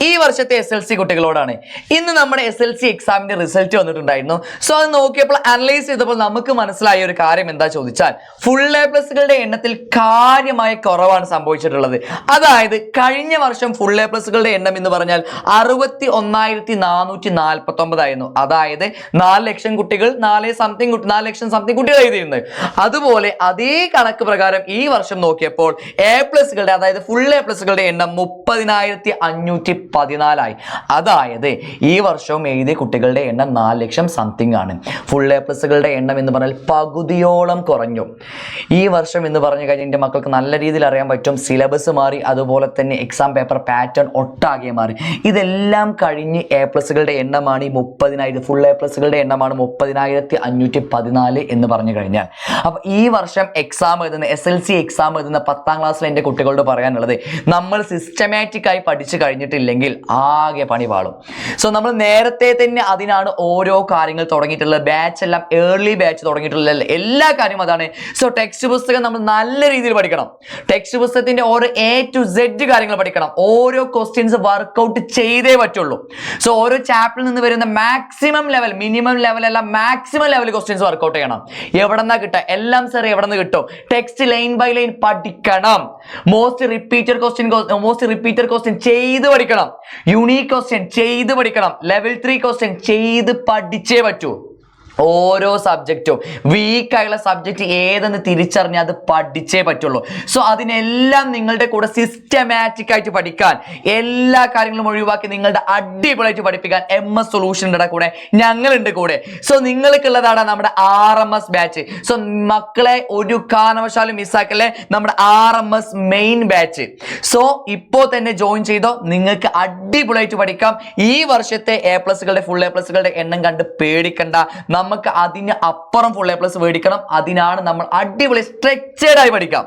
ഈ വർഷത്തെ SLC കുട്ടികളോടാണ്. ഇന്ന് നമ്മുടെ SLC എക്സാമിന്റെ റിസൾട്ട് വന്നിട്ടുണ്ടായിരുന്നു. സോ അത് നോക്കിയപ്പോൾ അനലൈസ് ചെയ്തപ്പോൾ നമുക്ക് മനസ്സിലായ ഒരു കാര്യം എന്താ ചോദിച്ചാൽ ഫുൾ എ പ്ലസുകളുടെ എണ്ണത്തിൽ കാര്യമായ കുറവാണ് സംഭവിച്ചിട്ടുള്ളത്. അതായത് കഴിഞ്ഞ വർഷം ഫുൾ എ പ്ലസുകളുടെ എണ്ണം എന്ന് പറഞ്ഞാൽ 61,449 ആയിരുന്നു. അതായത് 4 ലക്ഷം കുട്ടികൾ 4 ലക്ഷം സംതിങ് കുട്ടികൾ എഴുതിയിരുന്നത്. അതുപോലെ അതേ കണക്ക് പ്രകാരം ഈ വർഷം നോക്കിയപ്പോൾ എ പ്ലസുകളുടെ അതായത് ഫുൾ എ പ്ലസുകളുടെ എണ്ണം 30,514 ആയി. അതായത് ഈ വർഷവും എഴുതിയ കുട്ടികളുടെ എണ്ണം 4 ലക്ഷം സംതിങ് ആണ്. ഫുൾ എ പ്ലസുകളുടെ എണ്ണം എന്ന് പറഞ്ഞാൽ പകുതിയോളം കുറഞ്ഞു ഈ വർഷം എന്ന് പറഞ്ഞു കഴിഞ്ഞാൽ എൻ്റെ മക്കൾക്ക് നല്ല രീതിയിൽ അറിയാൻ പറ്റും. സിലബസ് മാറി, അതുപോലെ തന്നെ എക്സാം പേപ്പർ പാറ്റേൺ ഒട്ടാകെ മാറി. ഇതെല്ലാം കഴിഞ്ഞ് എ പ്ലസുകളുടെ എണ്ണമാണ് ഈ 30,000. ഫുൾ എ പ്ലസുകളുടെ എണ്ണമാണ് 30,514 എന്ന് പറഞ്ഞു കഴിഞ്ഞാൽ. അപ്പൊ ഈ വർഷം എക്സാം എഴുതുന്ന SLC എക്സാം എഴുതുന്ന 10ാം ക്ലാസ്സിൽ എൻ്റെ കുട്ടികളോട് പറയാനുള്ളത്, നമ്മൾ സിസ്റ്റമാറ്റിക് ആയി പഠിച്ചു കഴിഞ്ഞിട്ടില്ലെങ്കിൽ ആകെ പണി പാളും. സോ നമ്മൾ നേരത്തെ തന്നെ അതിനാണ് ഓരോ കാര്യങ്ങൾ തുടങ്ങിയിട്ടുള്ളത്. ബാച്ച് എല്ലാം ഏർലി ബാച്ച് തുടങ്ങിയിട്ടുള്ള എല്ലാ കാര്യവും അതാണ്. സോ ടെക്സ്റ്റ് പുസ്തകം നമ്മൾ നല്ല രീതിയിൽ പഠിക്കണം. ടെക്സ്റ്റ് പുസ്തകത്തിന്റെ ഓരോ A to Z കാര്യങ്ങൾ പഠിക്കണം. ഓരോ ക്വസ്റ്റ്യൻസ് വർക്ക്ഔട്ട് ചെയ്തേ പറ്റുള്ളൂ. സോ ഓരോ ചാപ്റ്ററിൽ നിന്ന് വരുന്ന മാക്സിമം ലെവൽ, മിനിമം ലെവൽ അല്ല, മാക്സിമം ലെവൽ ക്വസ്റ്റ്യൻസ് വർക്ക്ഔട്ട് ചെയ്യണം. എവിടെന്നാ കിട്ടുക? എല്ലാം സാർ എവിടെ നിന്ന് കിട്ടും? ടെക്സ്റ്റ് ലൈൻ ബൈ ലൈൻ പഠിക്കണം. മോസ്റ്റ് റിപ്പീറ്റഡ് ക്വസ്റ്റ്യൻ ചെയ്ത് പഠിക്കണം. യൂണീക് ക്വസ്റ്റ്യൻ ചെയ്ത് പഠിക്കണം. ലെവൽ 3 ക്വസ്റ്റ്യൻ ചെയ്ത് പഠിച്ചേ പറ്റൂ. ഓരോ സബ്ജക്റ്റും വീക്കായുള്ള സബ്ജക്റ്റ് ഏതെന്ന് തിരിച്ചറിഞ്ഞ് അത് പഠിച്ചേ പറ്റുള്ളൂ. സോ അതിനെല്ലാം നിങ്ങളുടെ കൂടെ സിസ്റ്റമാറ്റിക് ആയിട്ട് പഠിക്കാൻ, എല്ലാ കാര്യങ്ങളും ഒഴിവാക്കി നിങ്ങളുടെ അടിപൊളിയായിട്ട് പഠിപ്പിക്കാൻ MS സൊല്യൂഷൻ്റെ കൂടെ ഞങ്ങളുണ്ട് കൂടെ. സോ നിങ്ങൾക്കുള്ളതാണ് നമ്മുടെ RMS ബാച്ച്. സോ മക്കളെ ഒരു കാരണവശാലും മിസ്സാക്കല്ലേ, നമ്മുടെ RMS മെയിൻ ബാച്ച്. സോ ഇപ്പോൾ തന്നെ ജോയിൻ ചെയ്തോ, നിങ്ങൾക്ക് അടിപൊളിയായിട്ട് പഠിക്കാം. ഈ വർഷത്തെ A പ്ലസുകളുടെ ഫുൾ എ പ്ലസുകളുടെ എണ്ണം കണ്ട് പേടിക്കണ്ട. നമുക്ക് അതിന് അപ്പുറം ഫുൾ എ പ്ലസ് മേടിക്കണം. അതിനാണ് നമ്മൾ അടിപൊളി സ്ട്രക്ചേർഡ് ആയി പഠിക്കാം.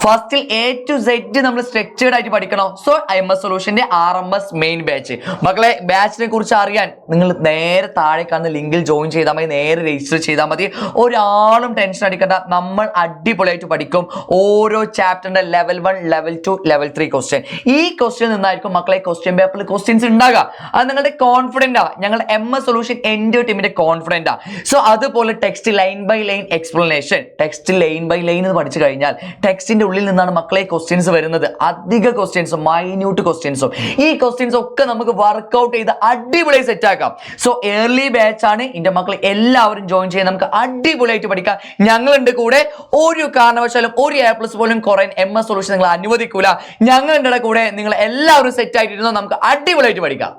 ഫസ്റ്റിൽ A to Z നമ്മൾ സ്ട്രക്ചേർഡ് ആയിട്ട് പഠിക്കണം. So MS സൊല്യൂഷന്റെ RMS main batch. മക്കളെ, ബാച്ചിനെ കുറിച്ച് അറിയാൻ നിങ്ങൾ നേരെ താഴെ കാണുന്ന ലിങ്കിൽ ജോയിൻ ചെയ്താൽ മതി, നേരെ രജിസ്റ്റർ ചെയ്താൽ മതി. ഒരാളും ടെൻഷൻ അടിക്കണ്ട, നമ്മൾ അടിപൊളിയായിട്ട് പഠിക്കും. ഓരോ ചാപ്റ്ററിന്റെ ലെവൽ 1, ലെവൽ 2, ലെവൽ 3 ക്വസ്റ്റ്യൻ. ഈ ക്വസ്റ്റ്യൻ നിന്നായിരിക്കും മക്കളെ ക്വസ്റ്റ്യൻ പേപ്പറിൽ ക്വസ്റ്റ്യൻസ് ഉണ്ടാകുക. അത് നിങ്ങളുടെ കോൺഫിഡൻറ്റാ, ഞങ്ങളുടെ MS സൊല്യൂഷൻ എൻ്റെ ടീമിന്റെ കോൺഫിഡൻറ്റാ. സോ അതുപോലെ text line by line explanation. Text line by line എന്ന് പഠിച്ചു കഴിഞ്ഞാൽ ടെക്സ്റ്റിന്റെ ഉള്ളിൽ നിന്നാണ് മക്കളെ ക്വസ്റ്റ്യൻസ് വരുന്നത്. അധിക ക്വസ്റ്റ്യൻസും മൈന്യൂട്ട് ക്വസ്റ്റ്യൻസും. ഈ ക്വസ്റ്റ്യൻസ് ഒക്കെ നമുക്ക് വർക്ക്ഔട്ട് ചെയ്ത് അടിപൊളിയായി സെറ്റ് ആക്കാം. സോ ഏർലി ബാച്ച് ആണ്. എൻ്റെ മക്കൾ എല്ലാവരും ജോയിൻ ചെയ്യാൻ നമുക്ക് അടിപൊളിയായിട്ട് പഠിക്കാം. ഞങ്ങളുണ്ട് കൂടെ. ഒരു കാരണവശാലും ഒരു A+ പോലും കുറയാൻ MS സൊല്യൂഷൻ നിങ്ങൾ അനുവദിക്കൂല. ഞങ്ങളുടെ കൂടെ നിങ്ങൾ എല്ലാവരും സെറ്റ് ആയിട്ടിരുന്നോ, നമുക്ക് അടിപൊളിയായിട്ട് പഠിക്കാം.